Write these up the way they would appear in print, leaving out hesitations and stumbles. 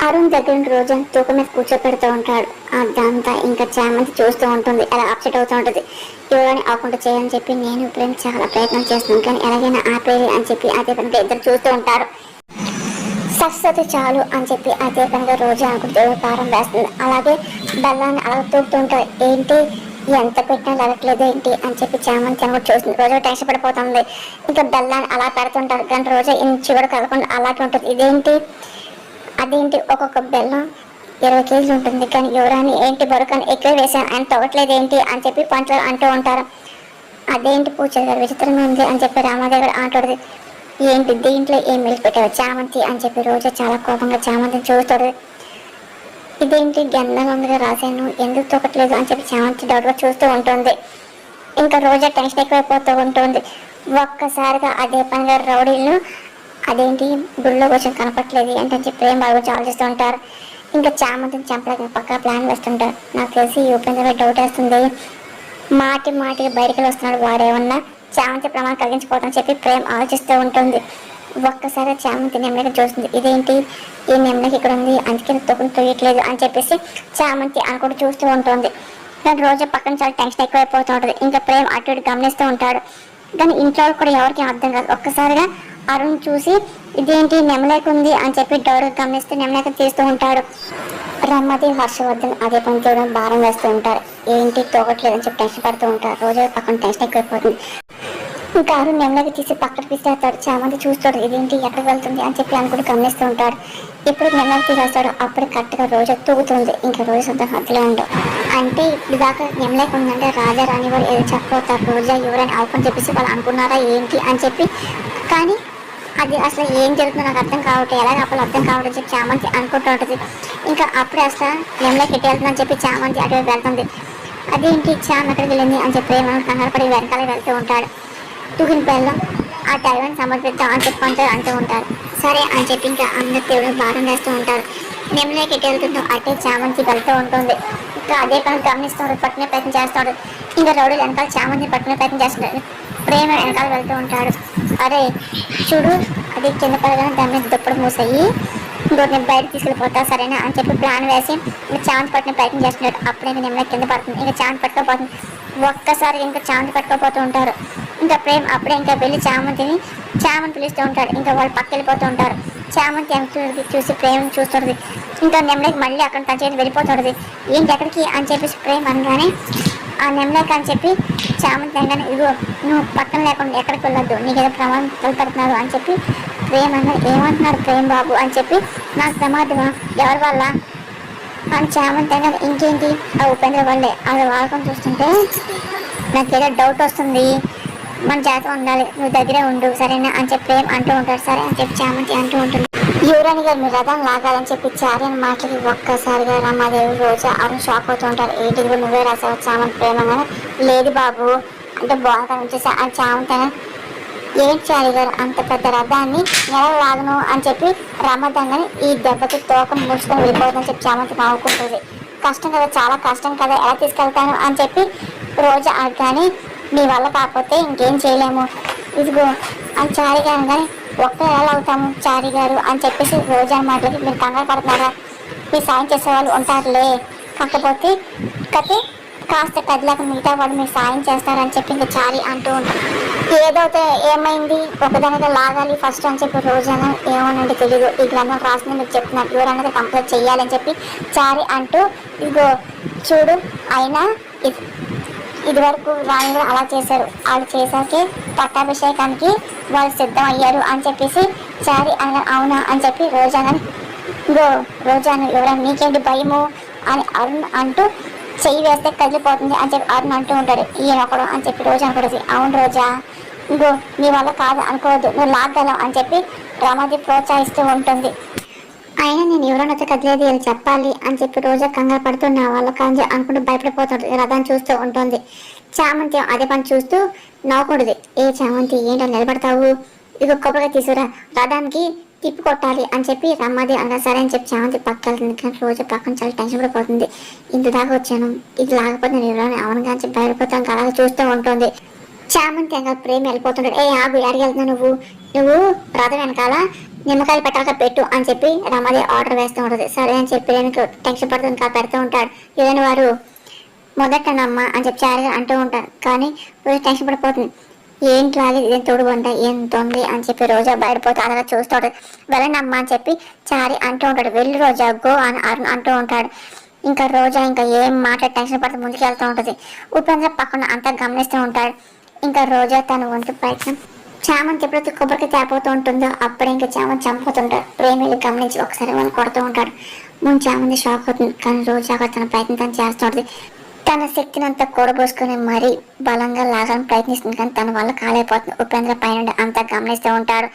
అరుణ్ దగ్గర రోజు తూకం మీద కూర్చోపెడుతూ ఉంటాడు. అదంతా ఇంకా చామంతి చూస్తూ ఉంటుంది. అలా అప్సెట్ అవుతూ ఉంటుంది. ఎవరైనా ఆకుండా చేయని చెప్పి నేను ఇప్పుడు చాలా ప్రయత్నం చేస్తున్నాను, కానీ ఎలాగైనా ఆపేయాలి అని చెప్పి అదే పనిగా ఇద్దరు చూస్తూ ఉంటారు. సరస్వతి చాలు అని చెప్పి అదే పనిగా రోజు అనుకుంటూ కారం వేస్తుంది. అలాగే బెల్లాన్ని అలా తూపుతూ ఉంటారు. ఏంటి ఎంత పెట్టినా అడగట్లేదు ఏంటి అని చెప్పి చామంతి అని కూడా చూస్తుంది. రోజు టెన్షన్ పడిపోతుంది. ఇంకా బెల్లాన్ని అలా పెడుతుంటారు, కానీ రోజు ఇంచి కూడా కలగకుండా అలాగే ఉంటుంది. అదేంటి ఒక్కొక్క బెల్లం 20 కేజీలు ఉంటుంది, కానీ ఎవరైనా ఏంటి బరుకని ఎక్కువ వేసాను ఆయన తవ్వట్లేదు ఏంటి అని చెప్పి పంటలు అంటూ ఉంటారు. అదేంటి పూజ గారు విచిత్రంగా ఉంది అని చెప్పి రామాదేవి గారు అంటాడు. ఏంటి దీంట్లో ఏం మిల్క్ పెట్టావు చామంతి అని చెప్పి రోజు చాలా కోపంగా చామంతిని చూస్తాడు. ఇదేంటి గంధంగా రాశాను ఎందుకు తొక్కట్లేదు అని చెప్పి చామంతి డౌట్గా చూస్తూ ఉంటుంది. ఇంకా రోజా టెన్షన్ ఎక్కువైపోతూ ఉంటుంది. ఒక్కసారిగా అదే పనిగా రౌడీలను అదేంటి గుడిలో కొంచెం కనపట్లేదు ఏంటని చెప్పి ప్రేమ బాగా ఆలోచిస్తూ ఉంటారు. ఇంకా చామంతిని చంపలేక పక్కా ప్లాన్ వేస్తుంటారు. నాకు తెలిసి ఈ ఉపేంద్ర డౌట్ వేస్తుంది, మాటికి బయటకు వస్తున్నాడు, వాడేమన్నా చామంతి ప్రమాదం కలిగించిపోతామని చెప్పి ప్రేమ ఆలోచిస్తూ ఉంటుంది. ఒక్కసారి చామంతి నెమ్మదిగా చూస్తుంది. ఇదేంటి ఈ నెమ్మదికి ఇక్కడ ఉంది, అందుకే తొక్కుని తొయ్యట్లేదు అని చెప్పేసి చామంతి అనుకుంటూ చూస్తూ ఉంటుంది. కానీ రోజు పక్కన చాలా టెన్షన్ ఎక్కువైపోతూ ఉంటుంది. ఇంకా ప్రేమ అటు ఇటు గమనిస్తూ ఉంటాడు. కానీ ఇంట్లో కూడా ఎవరికి అర్థం కాదు. ఒక్కసారిగా అరుణ్ చూసి ఇదేంటి నెమలేకుంది అని చెప్పి డౌట్ గమనిస్తూ నెమలేక తీస్తూ ఉంటాడు. రమ్మది హర్షవర్ధన్ అదే పని చేయడం భారం వేస్తూ ఉంటారు. ఏంటి తోగట్లేదు అని చెప్పి టెన్షన్ పడుతూ ఉంటారు. రోజు పక్కన టెన్షన్ ఎక్కువైపోతుంది. ఇంకా అరుణ్ నెమ్మదిగా తీసి పక్కన తీసేస్తాడు. చామంతి చూస్తాడు ఇదేంటి ఎక్కడికి వెళ్తుంది అని చెప్పి అనుకుంటూ గమనిస్తూ ఉంటాడు. ఇప్పుడు నెమ్మది తీసేస్తాడు. అప్పుడు కరెక్ట్గా రోజు తూగుతుంది. ఇంకా రోజు సొంత హద్దులో ఉండవు. అంటే ఇప్పుడు దాకా నెమ్మలేకుందంటే రాజా రాణి వాళ్ళు ఏదో చెప్పవుతారు, రోజా ఎవరైనా అవుకొని చెప్పేసి వాళ్ళు అనుకున్నారా ఏంటి అని చెప్పి. కానీ అది అసలు ఏం జరుగుతుందో నాకు అర్థం కావట్లేదు, ఎలాగ అప్పుడు అర్థం కావట్లేదు చెప్పి చామంతి అనుకుంటూ ఉంటుంది. ఇంకా అప్పుడే అసలు నెమ్మలకి ఎట్టి వెళ్తుందని చెప్పి చామంతి అటువైపు వెళ్తుంది. అదేంటి చామ ఎక్కడికి వెళ్ళింది అని చెప్పి ఏమైనా కంగారు పడి వెనకాల వెళ్తూ ఉంటాడు. తుగిన బెల్లం ఆ టైంని సమర్పిద్దాం అని చెప్పి అంటూ ఉంటారు. సరే అని చెప్పి ఇంకా అందరు దేవుడు భారం వేస్తూ ఉంటారు. నెమ్మలకి ఎట్టి వెళ్తుందో అటే చామంతి వెళ్తూ ఉంటుంది. ఇంకా అదే పని గమనిస్తాడు, పట్టుకునే ప్రయత్నం చేస్తాడు. ఇంకా రౌడీలు వెనకాల చామంతిని పట్టుకునే ప్రయత్నం చేస్తున్నాడు. ప్రేమ వెనకాల వెళ్తూ ఉంటాడు. అరే చూడు అది కింద పడగానే దాని మీద దుప్పడు మూసాయి, ఇంకోటి నేను బయటకు తీసుకెళ్ళిపోతా సరేనా అని చెప్పి ప్లాన్ వేసి ఇంకా చామంతి పట్టిన ప్రయత్నం చేస్తున్నాడు. అప్పుడే ఇంకా నెమ్మది కింద పడుతుంది. ఇంకా చామంతి పట్టుకోపోతుంది. ఒక్కసారి ఇంకా చామంతి పట్టుకోపోతూ ఉంటారు. ఇంకా ప్రేమ అప్పుడే ఇంకా వెళ్ళి చామంతిని పిలుస్తూ ఉంటాడు. ఇంకా వాళ్ళు పక్క వెళ్ళిపోతూ ఉంటారు. చామంతి ఎంత చూసి ప్రేమను చూస్తుంది. ఇంకా నెమ్మదికి మళ్ళీ అక్కడ తన చేతి వెళ్ళిపోతుంది. ఏంటి ఎక్కడికి అని చెప్పేసి ప్రేమ అనగానే ఆ నెమ్మలేక అని చెప్పి చామంతి అనగానే ఇదిగో నువ్వు పక్కన లేకుండా ఎక్కడికి వెళ్ళొద్దు, నీకు ఏదో ప్రమాదం తలపెడుతున్నారు అని చెప్పి ప్రేమ అన్న ఏమంటున్నారు ప్రేమ బాబు అని చెప్పి నాకు ప్రమాదమా ఎవరి వల్ల అని చామంతి అనగానే ఇంకేంటి ఆ ఉపేంద్ర వాళ్ళే అది వాడకం చూస్తుంటే నాకేదో డౌట్ వస్తుంది, మన జాతర ఉండాలి, నువ్వు దగ్గరే ఉండు సరేనా అని చెప్పి ప్రేమ అంటూ ఉంటాడు. సరే అని చెప్పి చామంతి అంటూ ఉంటుంది. యువరాణి గారు మీరు రథం లాగాలని చెప్పి చార్యని మాటలకి ఒక్కసారిగా రమాదేవి రోజు అరుణ్ షాక్ అవుతూ ఉంటారు. ఏంటి కూడా నువ్వే రాసావు చామంతి ప్రేమగా లేదు బాబు అంటే బాగుంటాను వచ్చేసి ఆ చామంతి ఏంటి చారి గారు అంత పెద్ద రథాన్ని ఎలా లాగను అని చెప్పి రమ్మదంగాని ఈ దెబ్బకి తోకం ముడుచుకొని వెళ్ళిపోతుందని చెప్పి చామంతి నవ్వుకుంటుంది. కష్టం కదా చాలా కష్టం కదా ఎలా తీసుకెళ్తాను అని చెప్పి రోజు కానీ నీ వల్ల కాకపోతే ఇంకేం చేయలేము ఇదిగో అని చారి గారు కానీ ఒక్క ఎలా అవుతాము చారి గారు అని చెప్పేసి రోజా మాటలకి మీరు కంగారు పడుతున్నారా, మీరు సాయం చేసేవాళ్ళు ఉంటారులే, కాకపోతే కతే కాస్త కదిలాక మిగతా వాళ్ళు మీరు సాయం చేస్తారని చెప్పి ఇంకా చారి అంటూ ఉంటారు. ఏదైతే ఏమైంది ఒకదానిగా లాగాలి ఫస్ట్ అని చెప్పి రోజాన ఏమోనండి తెలీదు, ఈ గ్రంథం రాసింది మీకు చెప్తున్నాను ఎవరన్నది కంప్లీట్ చేయాలని చెప్పి చారి అంటూ ఇదిగో చూడు అయినా ఇది వరకు రాణి కూడా అలా చేశారు, వాళ్ళు చేశాకే పట్టాభిషేకానికి వాళ్ళు సిద్ధం అయ్యారు అని చెప్పేసి చారి ఆయన అవునా అని చెప్పి రోజాను ఇగో రోజాను ఎవరైనా నీకేంటి భయము అని అరుణ్ అంటూ చెయ్యి వేస్తే కదిలిపోతుంది అని చెప్పి అరుణ్ అంటూ ఉంటాడు. ఈయన ఒకడు అని చెప్పి రోజా అనుకోడు. అవును రోజా ఇంకో నీ వల్ల కాదు అనుకోవద్దు నువ్వు లాగలం అని చెప్పి రమాది ప్రోత్సహిస్తూ ఉంటుంది. అయినా నేను ఎవరైనా కదిలేదు అని చెప్పాలి అని చెప్పి రోజా కంగారు పడుతూ నా వాళ్ళు కానీ అనుకుంటూ భయపడిపోతుంది. రథాన్ని చూస్తూ ఉంటుంది. చామంతి అదే పని చూస్తూ నవ్వకూడదు. ఏ చామంతి ఏంటో నిలబడతావు ఇది కొబ్బరిగా తీసుకురా రథానికి తిప్పి కొట్టాలి అని చెప్పి రమ్మది అనగా సరే అని చెప్పి చామంతి పక్క వెళ్తుంది. కానీ రోజు పక్కన చాలా టెన్షన్ పడిపోతుంది. ఇంత దాకా వచ్చాను ఇది లాగపోతే నేను ఎవరైనా అవునుగా అని చెప్పి భయపడిపోతాను అలాగే చూస్తూ ఉంటుంది. చామంతి ఇంకా ప్రేమ వెళ్ళిపోతుంటాడు. ఏ ఆగు, ఎక్కడికి వెళ్తున్నావు నువ్వు రథం వెనకాల నిమ్మకాయలు పెట్టాక పెట్టు అని చెప్పి రమాదేవి ఆర్డర్ వేస్తూ ఉంటుంది. సరే అని చెప్పి నేను టెన్షన్ పడుతుంది ఇంకా పెడుతూ ఉంటాడు. ఏదైనా వారు మొదటనమ్మా అని చెప్పి చారిగా అంటూ ఉంటారు. కానీ రోజు టెన్షన్ పడిపోతుంది. ఏంటి లాగే ఇదేం తోడుబంట ఎంత ఉంది అని చెప్పి రోజా బయటపోతే అలాగా చూస్తూ ఉంటాడు. వెళ్ళండి అమ్మా అని చెప్పి చారి అంటూ ఉంటాడు. వెళ్ళి రోజా గో అని అరుణ్ అంటూ ఉంటాడు. ఇంకా రోజా ఇంకా ఏం మాట టెన్షన్ పడుతూ ముందుకు వెళ్తూ ఉంటుంది. ఉపేంద్ర పక్కన అంతా గమనిస్తూ ఉంటాడు. ఇంకా రోజా తన వంతు ప్రయత్నం చామంతి ఎప్పుడైతే కొబ్బరికి తేపోతూ ఉంటుందో అప్పుడే ఇంకా చామంతి చంపుతుంటాడు. ప్రేమిలు గమనించి ఒకసారి వాళ్ళు కొడుతూ ఉంటాడు. ముందు చామంతి షాక్ అవుతుంది. కానీ రోజా తన ప్రయత్నం తను చేస్తుంటుంది. తన శక్తిని అంతా కూడబోసుకుని మరీ బలంగా లాగాలని ప్రయత్నిస్తుంది. కానీ తన వల్ల కాలేకపోతుంది. ఉపేంద్ర పైన అంతా గమనిస్తూ ఉంటాడు.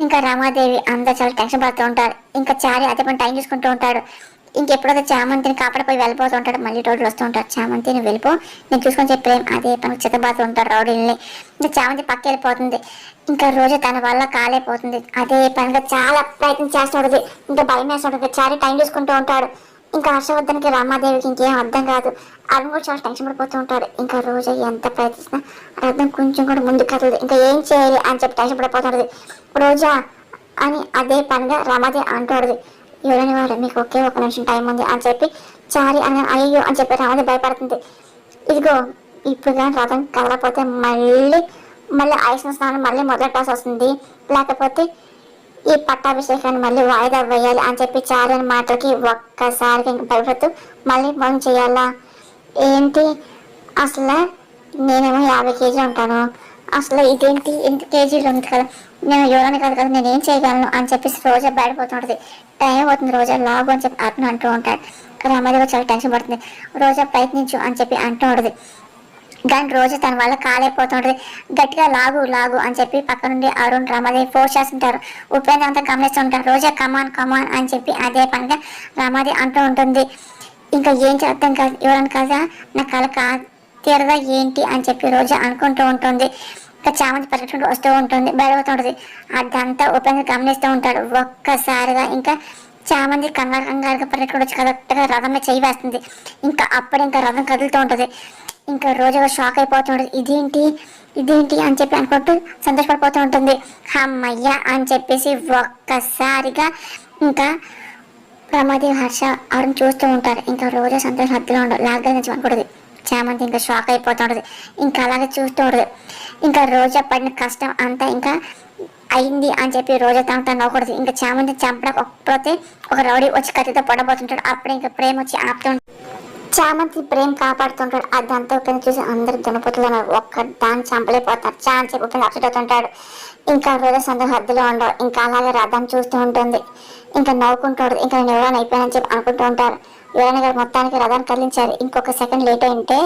ఇంకా రమాదేవి అంతా చాలా టెన్షన్ పడుతూ ఉంటారు. ఇంకా చారి అదే పని టైం చూసుకుంటూ ఉంటాడు. ఇంకెప్పుడైతే చామంతిని కాపాడిపోయి వెళ్ళిపోతూ ఉంటాడు. మళ్ళీ రోడ్లు వస్తూ ఉంటారు. చామంతిని వెళ్ళిపో, నేను చూసుకొని చెప్పి అదే పని చిత్తబాతూ ఉంటారు రౌడీల్ని. ఇంకా చామంతి పక్క వెళ్ళిపోతుంది. ఇంకా రోజు తన వల్ల కాలేపోతుంది. అదే పనిగా చాలా ప్రయత్నం చేస్తుంటది. ఇంకా భయం వేస్తుంటుంది. చారి టైం చూసుకుంటూ ఉంటాడు. ఇంకా హర్షవర్ధన్కి రమాదేవికి ఇంకేం అర్థం కాదు. అరుణ్ కూడా చాలా టెన్షన్ పడిపోతూ ఉంటాడు. ఇంకా రోజు ఎంత ప్రయత్నిస్తున్నా అర్థం కొంచెం కూడా ముందు కదలదు. ఇంకా ఏం చేయాలి అని చెప్పి టెన్షన్ పడిపోతుంటది. రోజా అని అదే పనిగా రమాదేవి అంటాడు. ఎవరైనా వాడు మీకు ఒకే ఒక నిమిషం టైం ఉంది అని చెప్పి చారి అని అయ్యో అని చెప్పి రమాదేవి భయపడుతుంది. ఇదిగో ఇప్పుడు కానీ రథం కదలపోతే మళ్ళీ ఐస్న స్నానం మళ్ళీ మొదలెట్టాల్సి వస్తుంది. లేకపోతే ఈ పట్టాభిషేకాన్ని మళ్ళీ వాయిదా వేయాలి అని చెప్పి చారి అని మాటలకి ఒక్కసారిగా ఇంక భయపడుతూ మళ్ళీ మనం చేయాలా ఏంటి, అసలు నేనేమో 50 కేజీలు ఉంటాను, అసలు ఇదేంటి ఇంత కేజీలు ఉంది కదా, నేను యువరాన్ని కాదు కదా, నేనేం చేయగలను అని చెప్పేసి రోజా బయటపోతుంటుంది. టైం అవుతుంది రోజా లాగు అని చెప్పి అతను అంటూ ఉంటాడు. రమాదేవి చాలా టెన్షన్ పడుతుంది. రోజా ప్రయత్నించు అని చెప్పి అంటూ ఉంటుంది. కానీ రోజు తన వల్ల కాలేకపోతుంటది. గట్టిగా లాగు అని చెప్పి పక్క నుండి అరుణ్ రమాదేవి ఫోర్స్ చేస్తుంటారు. ఉపేంద్ర అంతా గమనిస్తుంటారు. రోజా కమాన్ అని చెప్పి అదే పనిగా రమాదేవి అంటూ ఉంటుంది. ఇంకా ఏం చేద్దాం కాదు, ఎవరని కదా నా కళ తీరదా ఏంటి అని చెప్పి రోజా అనుకుంటూ ఉంటుంది. ఇంకా చామంతి పరిగెట్టుకుంటూ వస్తూ ఉంటుంది, బయటవుతుంటుంది. అదంతా ఉపేంద్ర గమనిస్తూ ఉంటాడు. ఒక్కసారిగా ఇంకా చామంతి కంగారుగా పరిగెట్టుకుంటూ కరెక్ట్గా రథమే చేయి వేస్తుంది. ఇంకా అప్పుడు ఇంకా రథం కదులుతూ ఉంటుంది. ఇంకా రోజుగా షాక్ అయిపోతూ ఉంటుంది. ఇదేంటి అని చెప్పి అనుకుంటూ సంతోషపడిపోతూ ఉంటుంది. అమ్మయ్య అని చెప్పేసి ఒక్కసారిగా ఇంకా రమాదేవి హర్ష అరుణ్ చూస్తూ ఉంటారు. ఇంకా రోజు సంతోషం హద్దులో ఉండదు. లాక్డౌన్ నుంచి అనుకుంటుంది. చామంతి ఇంకా షాక్ అయిపోతుంటుంది. ఇంకా అలాగే చూస్తూ ఉంటుంది. ఇంకా రోజా పడిన కష్టం అంతా ఇంకా అయింది అని చెప్పి రోజా తను నవ్వకూడదు. ఇంకా చామంతి చంపకపోతే ఒక రౌడీ వచ్చి కత్తితో పడబోతుంటాడు. అప్పుడు ఇంకా ప్రేమ వచ్చి ఆపుతుంటాడు. చామంతి ప్రేమ కాపాడుతుంటాడు. అదంతా ఉపేంద్ర చూసి అందరు దునపోతులు ఒక్క దాన్ని చంపలేకపోతారు. చాన్ చెప్పి ఉపేంద్ర అప్సెట్ అవుతుంటాడు. ఇంకా రోజా సందర్భం హద్దులో ఉండవు. ఇంకా అలాగే రథాన్ని చూస్తూ ఉంటుంది. ఇంకా నవ్వుకుంటాడు. ఇంకా నేను ఎవరైనా అయిపోయానని చెప్పి అనుకుంటూ ఉంటారు. ఎవరైనా గారు మొత్తానికి రథాన్ని కదిలించారు. ఇంకొక సెకండ్ లేట్ అయింటే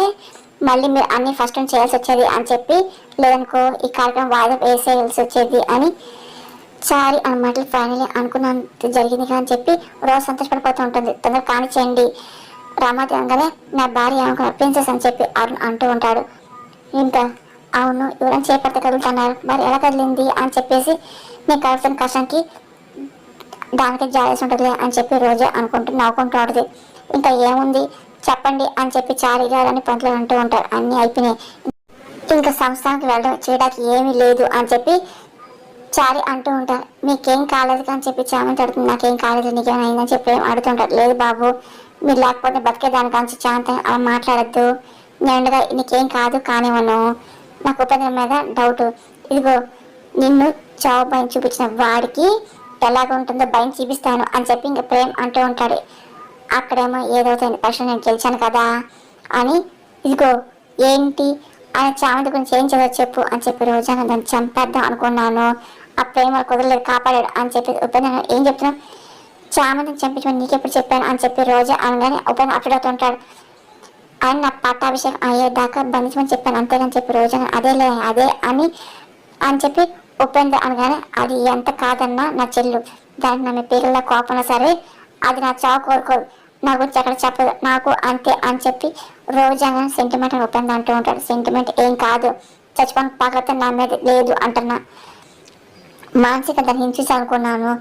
మళ్ళీ మీరు అన్ని ఫస్ట్ టైం చేయాల్సి వచ్చేది అని చెప్పి, లేదనుకో ఈ కార్యక్రమం వాయిదా వేసేయాల్సి వచ్చేది అని చారి అన్నమాట ఫైనలీ అనుకున్నంత జరిగింది అని చెప్పి రోజు సంతోషపడిపోతూ ఉంటుంది. తొందరగా కానిచేయండి రమాదేవి అనగానే నా భార్య అనుకున్న ప్రిన్సెస్ అని చెప్పి అరుణ్ అంటూ ఉంటాడు. ఇంకా అవును ఎవరైనా చేపడితే కదులుతున్నారు, మరి ఎలా కదిలింది అని చెప్పేసి నీ కడుతున్న కష్టానికి దానికి జాలేసి ఉంటుంది అని చెప్పి రోజే అనుకుంటూ నవ్వుకుంటూ. ఇంకా ఏముంది చెప్పండి అని చెప్పి చారి గారని పంతులు అంటూ ఉంటారు. అన్నీ అయిపోయినాయి, ఇంకా సంస్థానికి వెళ్ళడం చేయడానికి ఏమీ లేదు అని చెప్పి చారి అంటూ ఉంటారు. మీకేం కాలేదు అని చెప్పి చామంతి అడుగుతుంది. నాకేం కాలేదు, నీకేమైనా అయిందని చెప్పి అడుగుతుంటారు. లేదు బాబు, మీరు లేకపోతే బతికేదాని కానీ చాంత అలా మాట్లాడద్దు, నేను నీకేం కాదు కానివ్వను, నాకు ఉపేంద్ర మీద డౌట్, ఇదిగో నిన్ను చావు భయం చూపించిన వాడికి ఎలాగ ఉంటుందో భయం చూపిస్తాను అని చెప్పి ఇంకా ప్రేమ్ అంటూ ఉంటాడు. అక్కడేమో ఏదైతే పరీక్ష నేను గెలిచాను కదా అని, ఇదిగో ఏంటి ఆయన చామంతి గురించి ఏం చదవచ్చు చెప్పు అని చెప్పి రోజా దాన్ని చంపేద్దాం అనుకున్నాను, ఆ ప్రేమ కుదరలేదు కాపాడాడు అని చెప్పి ఉపేంద్ర ఏం చెప్తున్నావు, చామంతిని చంపించమని నీకెప్పుడు చెప్పాను అని చెప్పి రోజా అనగానే ఉపేంద్ర అప్డేట్ అవుతుంటాడు. ఆయన నా పట్టాభిషేకం అయ్యేదాకా బంధించమని చెప్పాను అంతేగాని చెప్పి రోజా అదే అని చెప్పి ఉపేంద్ర అనగానే, అది ఎంత కాదన్నా నా చెల్లు, దానికి నా మీ పేరుల కోపంలో సరే అది నా చావు కోరుకోదు, నా గురించి అక్కడ చెప్పదు, నాకు అంతే అని చెప్పి రోజా సెంటిమెంట్ అని ఉపేంద్ర అంటూ ఉంటాడు. సెంటిమెంట్ ఏం కాదు, చచ్చిపోయిన పాకలతో నా మీద లేదు అంటున్నా, మానసిక దాన్ని హింసించాలనుకున్నాను,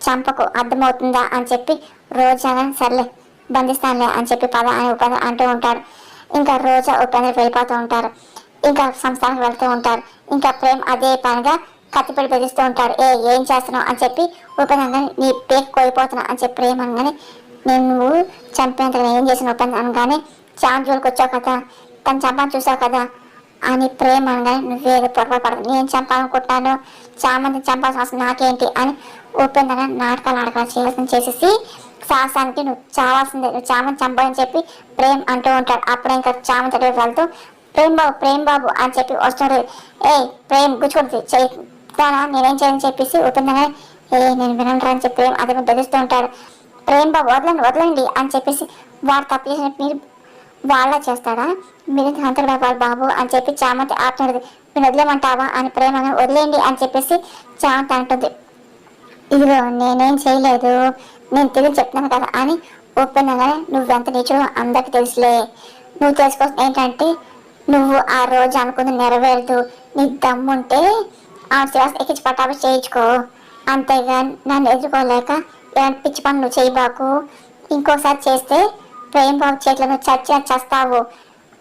చంపకు అర్థమవుతుందా అని చెప్పి రోజా సర్లే బంధిస్తానులే అని చెప్పి పద అని ఉపేంద్ర అంటూ ఉంటాడు. ఇంకా రోజా ఉపేంద్ర వెళ్ళిపోతూ ఉంటారు. ఇంకా సంస్థానికి వెళ్తూ ఉంటారు. ఇంకా ప్రేమ్ అదే పనిగా కత్తిపడి బెదిరిస్తూ ఉంటాడు. ఏం చేస్తున్నావు అని చెప్పి ఉపేంద్ర నీ పేక్ కోల్పోతున్నావు అని చెప్పి ప్రేమ్ అనగానే నేను నువ్వు చంపేంత ఏం చేసిన ఉపేంద్ర అనగానే చాన్ జోలికి వచ్చావు కదా, తను చంపని చూసావు కదా అని ప్రేమ అనగానే నువ్వేదో పొరపాటు నేను చంపాలనుకుంటున్నాను, చామంతి చంపాల్సిన అవసరం నాకేంటి అని ఉపేంద్ర నాటకాలు చేసేసి సాహసానికి నువ్వు చావాల్సిందే, నువ్వు చామంతి చంపాలని చెప్పి ప్రేమ్ అంటూ ఉంటాడు. అప్పుడే ఇంకా చామంతి దగ్గరికి వెళ్తూ ప్రేమ్ బాబు అని చెప్పి వస్తాడు. ప్రేమ్ గుచ్చుకుంటుంది చెయ్యినా నేనేం చేయని చెప్పేసి ఉపేంద్ర నేను వినరా అని చెప్పి ప్రేమ్ అదే బెదిరిస్తూ ఉంటాడు. ప్రేమ్ బాబు వదలండి అని చెప్పేసి వాడు తప్పు చేసిన మీరు వాళ్ళ చేస్తాడా, మీరు అంతకుడా వాళ్ళ బాబు అని చెప్పి చామంతి ఆపుతున్నది. మీరు వదిలేమంటావా అని ప్రేమ వదిలేయండి అని చెప్పేసి చామంతి అంటుంది. ఇదిగో నేనేం చేయలేదు, నేను తిరిగి చెప్తున్నాను కదా అని ఒప్పుకున్నాగానే నువ్వెంత నీచో అందరికి తెలుసులే. నువ్వు తెలుసుకోవాల్సిన ఏంటంటే నువ్వు ఆ రోజు అనుకుంది నెరవేరదు, నీకు దమ్ముంటే ఆ శ్వాస ఎక్కించి పట్టాపి చేయించుకో, అంతేగా నన్ను ఎదుర్కోలేక ఇలాంటి పిచ్చి పని నువ్వు చేయబాకు. ఇంకోసారి చేస్తే ప్రేమ్ బాబు చేతిలో నువ్వు చస్తావు,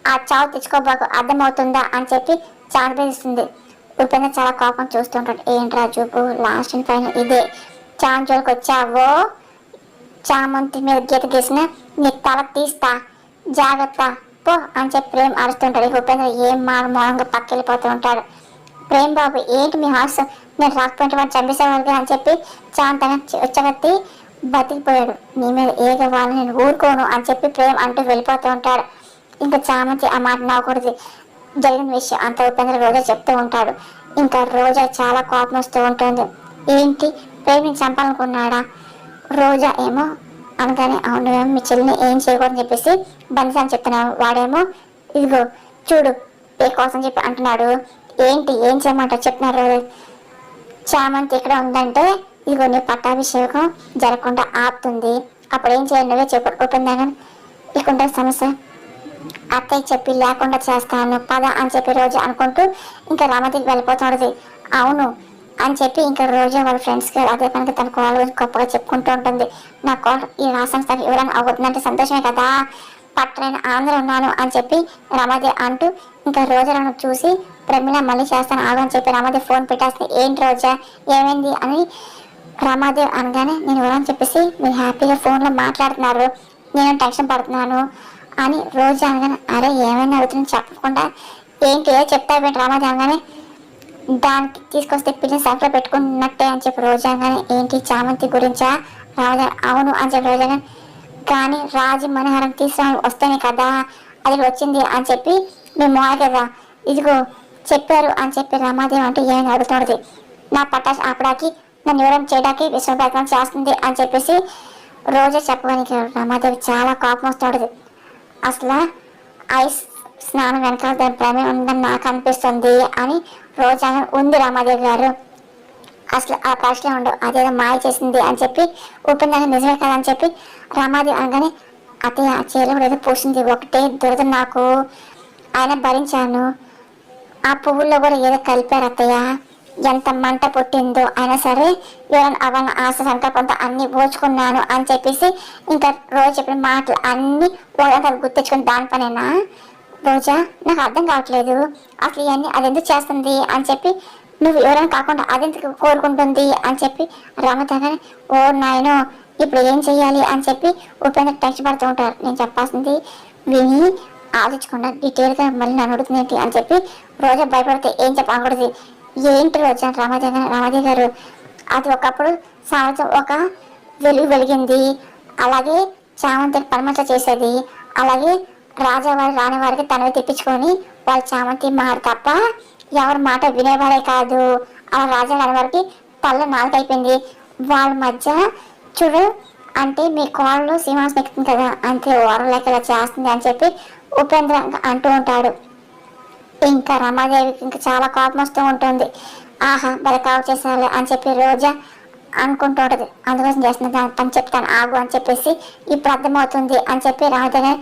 ఆ చావు తెచ్చుకోబాకు, అర్థమవుతుందా అని చెప్పి చాంపిస్తుంది. ఉపేంద్ర చాలా కోపం చూస్తుంటాడు. ఏంట్రా చూపు లాస్ట్ పైన ఇదే చాన్ జోలికి వచ్చావో చామంతి మీద గీత గీసిన నీ తల తీస్తా జాగ్రత్త పో అని చెప్పి ప్రేమ్ అరుస్తుంటాడు. ఉపేంద్ర ఏం మౌనంగా పక్కెళ్ళిపోతూ ఉంటాడు. ప్రేమ్ బాబు ఏంటి మీ హాస్, నేను రాకపోయిన వాడు చంపేసేవాడిగా అని చెప్పి చాంతగా వచ్చగత్తి బతికిపోయాడు, నీ మీద ఏగవాలని నేను ఊరుకోను అని చెప్పి ప్రేమ్ అంటూ వెళ్ళిపోతూ ఉంటాడు. ఇంకా చామంతి ఆ మాట నవ్వకూడదు, జరిగిన విషయం అంత ఉపేంద్ర రోజా చెప్తూ ఉంటాడు. ఇంకా రోజా చాలా కోపం వస్తూ ఉంటుంది. ఏంటి ప్రేమిని చంపాలనుకున్నాడా, రోజా ఏమో అనగానే అవును మీ చెల్లిని ఏం చేయకూడదని చెప్పేసి బంధించాలని చెప్తున్నాడు. వాడేమో ఇదిగో చూడు పే కోసం చెప్పి అంటున్నాడు. ఏంటి ఏం చేయమంటారు చెప్తున్నారు. చామంతి ఇక్కడ ఉందంటే ఇదిగో నీ పట్టాభిషేకం జరగకుండా ఆపుతుంది, అప్పుడు ఏం చేయాలి నువ్వే చెప్పు ఉపేంద్ర ఇకుంటే సమస్య అత్తయ్య చెప్పి లేకుండా చేస్తాను పద అని చెప్పి రోజు అనుకుంటూ ఇంకా రమతికి వెళ్ళిపోతున్నది. అవును అని చెప్పి ఇంకా రోజు వాళ్ళ ఫ్రెండ్స్కి అదే కనుక తన కోళ్ళ గురించి గొప్పగా చెప్పుకుంటూ ఉంటుంది. నా కోళ్ళ ఈ రాష్ట్రానికి ఎవరైనా అవుతుందంటే సంతోషమే కదా, పట్టరైన ఆంధ్ర ఉన్నాను అని చెప్పి రమాదేవి అంటూ ఇంకా రోజాలను చూసి ప్రమిళ మళ్ళీ చేస్తాను ఆగు అని చెప్పి రమాదేవి ఫోన్ పెట్టేస్తే ఏంటి రోజా ఏమైంది అని రమాదేవి అనగానే నేను ఎవరని చెప్పేసి మీరు హ్యాపీగా ఫోన్లో మాట్లాడుతున్నారు, నేను టెన్షన్ పడుతున్నాను అని రోజు అనగానే అరే ఏమైనా అవుతుందని చెప్పకుండా ఏంటి ఏదో చెప్తావేంటి రామాదేవి అనగానే దానికి తీసుకొస్తే పిల్లని సఫలో పెట్టుకున్నట్టే అని చెప్పి రోజు అనగానే ఏంటి చామంతి గురించా రామాదేవి అవును అని చెప్పి రోజు అనగానే కానీ రాజు మనోహరం తీసుకుని వస్తేనే కదా అది వచ్చింది అని చెప్పి మేము మోయ కదా ఇదిగో చెప్పారు అని చెప్పి రమాదేవి అంటే ఏమైనా అడుగుతున్నది. నా పటాష్ ఆపడానికి నన్ను ఎవరైనా చేయడానికి విశ్వ ప్రయత్నం చేస్తుంది అని చెప్పేసి రోజే చెప్పడానికి రమాదేవి చాలా కోపం వస్తుంటది. అసలు ఐస్ స్నానం వెనకాల దాని ప్రేమ ఉందని నాకు అనిపిస్తుంది అని రోజా ఉంది రమాదేవి గారు, అసలు ఆ ప్రశ్న ఉండవు అదేదో మాయ చేసింది అని చెప్పి ఉపేంద్ర నిజమే కదా అని చెప్పి రమాదేవి అనగానే అతయ్య ఆ చీరలో కూడా ఏదో పూసింది ఒకటే దురద నాకు, ఆయన భరించాను, ఆ పువ్వుల్లో కూడా ఏదో కలిపారు అత్తయ్య, ఎంత మంట పుట్టిందో అయినా సరే ఎవరైనా అవన్న ఆశ సంకల్పంతో అన్ని పోచుకున్నాను అని చెప్పేసి ఇంకా రోజు చెప్పిన మాటలు అన్ని గుర్తించుకుని దానిపైన రోజా నాకు అర్థం కావట్లేదు అసలు ఇవన్నీ అది ఎందుకు చేస్తుంది అని చెప్పి నువ్వు ఎవరైనా కాకుండా అదెందుకు కోరుకుంటుంది అని చెప్పి రమతగానే ఓ నాయనో ఇప్పుడు ఏం చెయ్యాలి అని చెప్పి ఉపేంద్ర టెన్షన్ పడుతూ ఉంటారు. నేను చెప్పాల్సింది విని ఆలోచించకుండా డీటెయిల్గా మళ్ళీ నన్ను అడుగుతుంది అని చెప్పి రోజా భయపడితే ఏం చెప్పకూడదు. ఏంటి రోజా రామాదేవి గారు అది ఒకప్పుడు సంవత్సరం ఒక వెలిగింది, అలాగే చామంతికి పరమట్ల చేసేది, అలాగే రాజావారి రాని వారికి తనవి తెప్పించుకొని వాళ్ళ చామంతి మాట తప్ప ఎవరి మాట వినేవాడే కాదు, అలా రాజా రాని వారికి తల్ల నాలుగైపోయింది, వాళ్ళ మధ్య చూడు అంటే మీ కోళ్ళు సింహాసం ఎక్కుతుంది కదా అంతే ఓరం లెక్క ఇలా చేస్తుంది అని చెప్పి ఉపేంద్ర అంటూ ఉంటాడు. ఇంకా రమాదేవికి ఇంకా చాలా కోపం వస్తూ ఉంటుంది. ఆహా భలే కావు చేసారు అని చెప్పి రోజా అనుకుంటూ ఉంటుంది. అందుకోసం చేస్తున్నా తను చెప్తాను ఆగు అని చెప్పేసి ఇప్పుడు అర్థమవుతుంది అని చెప్పి రామదేవి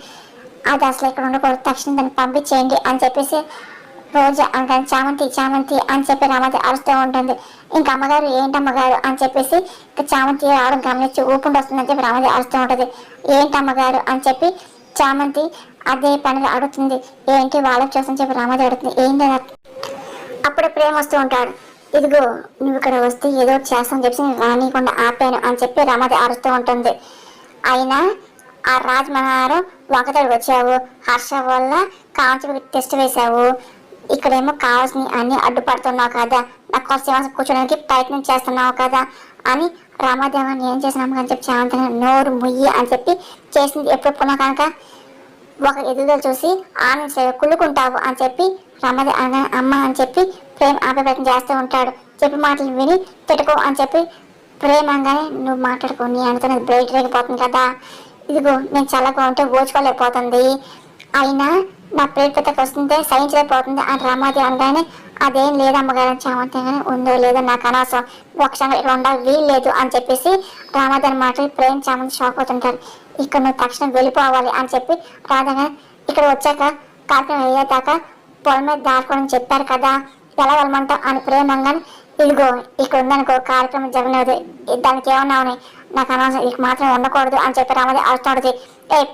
అది అసలు ఇక్కడ ఉండకూడదు తక్షణం దాన్ని పంపించేయండి అని చెప్పేసి రోజా అంటాను చామంతి చామంతి అని చెప్పి రామదేవి అరుస్తూ ఉంటుంది. ఇంకా అమ్మగారు ఏంటమ్మగారు అని చెప్పేసి ఇంకా చామంతి రావడం గమనించి ఊపుండి వస్తుందని చెప్పి రామదేవి అరుస్తూ ఉంటుంది. ఏంటమ్మగారు అని చెప్పి చామంతి అదే పనిగా అడుగుతుంది. ఏంటి వాళ్ళకి చూసని చెప్పి రామాదేవి అడుగుతుంది. ఏం లేదా? అప్పుడే ప్రేమ వస్తూ ఉంటాడు. ఇదిగో నువ్వు ఇక్కడ వస్తే ఏదో చేస్తాను చెప్పి నేను రానియకుండా ఆపాను అని చెప్పి రమాదేవి అరుస్తూ ఉంటుంది. అయినా ఆ రాజ్ మనహారం వంకతోడు వచ్చావు, హర్ష వల్ల కాంచి టెస్ట్ వేశావు, ఇక్కడేమో కావాల్సిన అన్ని అడ్డుపడుతున్నావు కదా, నాకు కోసం కూర్చోడానికి ప్రయత్నం చేస్తున్నావు కదా అని రామాదేవన్ ఏం చేసినాము అని చెప్పి చామంతిని నోరు ముయ్యి అని చెప్పి చేసింది ఎప్పుడు కనుక ఒక ఎదుగుదల చూసి ఆనంద కుళ్ళుకుంటావు అని చెప్పి రామాదేవి అమ్మ అని చెప్పి ప్రేమ ఆపే ప్రయత్నం చేస్తూ ఉంటాడు. చెప్పి మాటలు విని తిట్టుకో అని చెప్పి ప్రేమంగానే నువ్వు మాట్లాడుకో, నీ అనుకున్న బ్రేక్ రేగిపోతుంది కదా, ఇదిగో నేను చల్లగా ఉంటే ఓచుకోలేకపోతుంది, అయినా నా ప్రేమకి వస్తుంటే సహించలేకపోతుంది అని రామాదేవి అనగానే అదేం లేదు అమ్మగారు చామంతిగానే ఉందో లేదో నాకు అనవసరం, ఒకసారి ఇక్కడ ఉండాలి వీలు లేదు అని చెప్పేసి రామాదేవి మాటలు ప్రేమ చామంతి షాక్ అవుతుంటారు. ఇక్కడ నువ్వు తక్షణం వెళ్ళిపోవాలి అని చెప్పి రాధగా ఇక్కడ వచ్చాక కార్యక్రమం అయ్యేదాకా పొలం మీద దాచుకోవడం చెప్పారు కదా, ఎలా వెళ్ళమంటావు అని ప్రేమంగానే ఇదిగో ఇక్కడ ఉందనుకో కార్యక్రమం జరగలేదు, దానికి ఏమన్నావు నాకు అనవసరం, ఇక మాత్రం ఉండకూడదు అని చెప్పి రామాదేవి అరుస్తుండదు.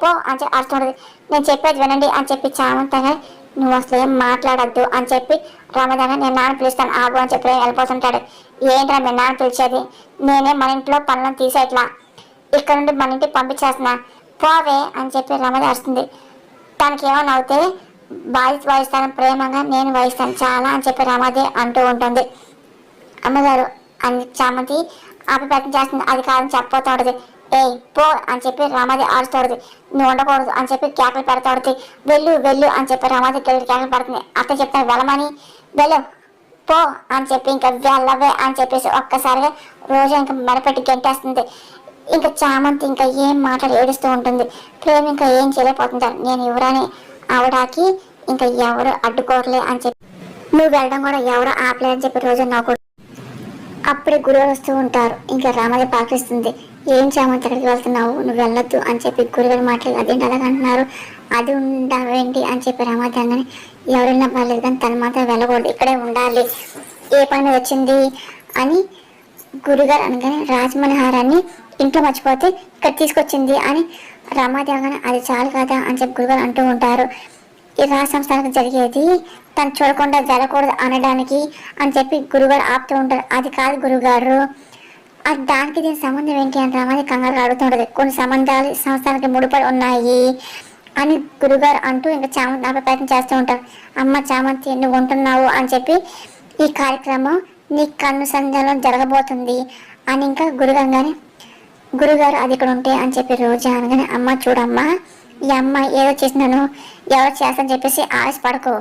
పో అని చెప్పి అరుస్తుండదు. నేను చెప్పేది వినండి అని చెప్పి చామంతంగా నువ్వు అసలు ఏం మాట్లాడద్దు అని చెప్పి రామదంగా నేను నాన్న పిలుస్తాను ఆగు అని చెప్పి వెళ్ళిపోతుంటాడు. ఏంట్రా మీ నాన్న పిలిచేది, నేనే మన ఇంట్లో పనులను తీసేట్లా, ఇక్కడ నుండి మన ఇంటికి పంపించేస్తున్నా పోవే అని చెప్పి రామదేవి అరుస్తుంది. తనకి ఏమైనా అవుతే వాయిస్తాను ప్రేమగా నేను వహిస్తాను చాలా అని చెప్పి రామాదేవి అంటూ ఉంటుంది. అమ్మగారు అని చామంతి ఆపి ప్రయత్నం చేస్తుంది. అది కాదని చెప్పబోతుంటది. ఏయ్ పో అని చెప్పి రామాదేవి అరుస్తుంది. నువ్వు ఉండకూడదు అని చెప్పి కేకలు పెడతాడుతుంది. వెళ్ళు వెళ్ళు అని చెప్పి రామాదేవి కేకలు పెడుతుంది. అత్త చెప్తాను వెళ్ళమని, వెళ్ళు పో అని చెప్పి ఇంకా వెళ్ళవే అని చెప్పేసి ఒక్కసారిగా రోజు ఇంకా మెడపెట్టి గెంటేస్తుంది. ఇంకా చామంతి ఇంకా ఏం మాటలు ఏడుస్తూ ఉంటుంది. ప్రేమ ఇంకా ఏం చేయలేకపోతుంటారు. నేను ఎవరని ఆవిడకి ఇంకా ఎవరు అడ్డుకోరలే అని చెప్పి నువ్వు వెళ్ళడం కూడా ఎవరు ఆపలే అని చెప్పి రోజు నవ్వుకూడదు. అప్పుడే గురువులు వస్తూ ఉంటారు. ఇంకా రామాదేవి పాటిస్తుంది. ఏం చామంతి ఎక్కడికి వెళ్తున్నావు, నువ్వు వెళ్ళొద్దు అని చెప్పి గురుగారు మాటలు అదేంటి అలాగంటున్నారు, అది ఉండవేంటి అని చెప్పి రామాదేవి అనగానే ఎవరైనా పర్లేదు కానీ తను మాత్రం వెళ్ళకూడదు, ఇక్కడే ఉండాలి, ఏ పని వచ్చింది అని గురుగారు అనగానే రాజమనహారాన్ని ఇంట్లో మర్చిపోతే ఇక్కడ తీసుకొచ్చింది అని రామాదేవి అనగానే అది చాలు కదా అని చెప్పి గురుగారు అంటూ ఉంటారు. ఈ రాజ సంస్థానికి జరిగేది తను చూడకుండా జరగకూడదు అనడానికి అని చెప్పి గురుగారు ఆపుతూ ఉంటారు. అది కాదు గురుగారు, అది దానికి దీని సంబంధం ఏంటి అని రామాది కంగారు అడుగుతుంటది. కొన్ని సంబంధాలు సంస్థానికి ముడిపడి ఉన్నాయి అని గురుగారు అంటూ ఇంకా చామంతి ఆపే ప్రయత్నం చేస్తూ ఉంటారు. అమ్మ చామంతి నువ్వు ఉంటున్నావు అని చెప్పి ఈ కార్యక్రమం నీ కన్ను సంధ్యలో జరగబోతుంది అని ఇంకా గురుగారు గురుగారు అది ఇక్కడ ఉంటే అని చెప్పి రోజా అనగానే అమ్మ చూడమ్మా ఈ అమ్మ ఏదో చేసినాను ఎవరో చేస్తానని చెప్పేసి ఆశపడకు,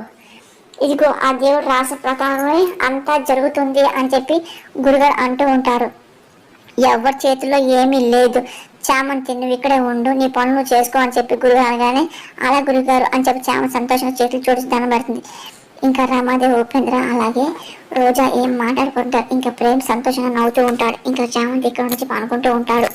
ఇదిగో ఆ దేవుడు రాసే ప్రకారమే అంతా జరుగుతుంది అని చెప్పి గురుగారు అంటూ ఉంటారు. ఎవరి చేతిలో ఏమీ లేదు, చామంతి నువ్వు ఇక్కడే ఉండు, నీ పనులు చేసుకో అని చెప్పి గురుగారు అనగానే అలా గురుగారు అని చెప్పి చామంతి సంతోషంగా చేతులు చూసి దండం పెడుతుంది. ఇంకా రామాదేవి ఉపేంద్ర అలాగే రోజా ఏం మాట్లాడుకుంటారు. ఇంకా ప్రేమ్ సంతోషంగా నవ్వుతూ ఉంటాడు. ఇంకా చామంతి ఇక్కడ నుంచి పనుకుంటూ ఉంటాడు.